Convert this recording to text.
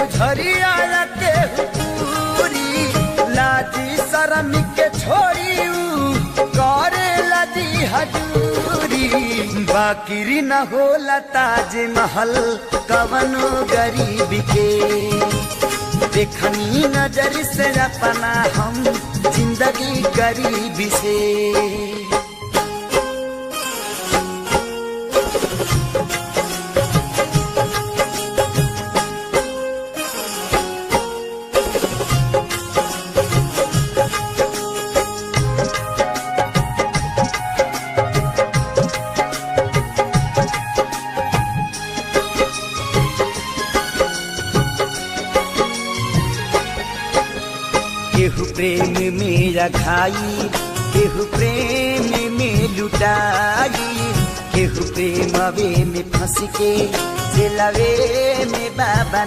झरिया केहू पूरी लाजी शरम के छोड़ी करे लजी हजूरी बाकिरी न होला ताज महल कवनो गरीब के देखनी नजर से अपना हम जिंदगी गरीबी से केहू प्रेम में रखाई केहू प्रेम में लुटाई केहू प्रेमवे में फंस के जेलवे में बाबा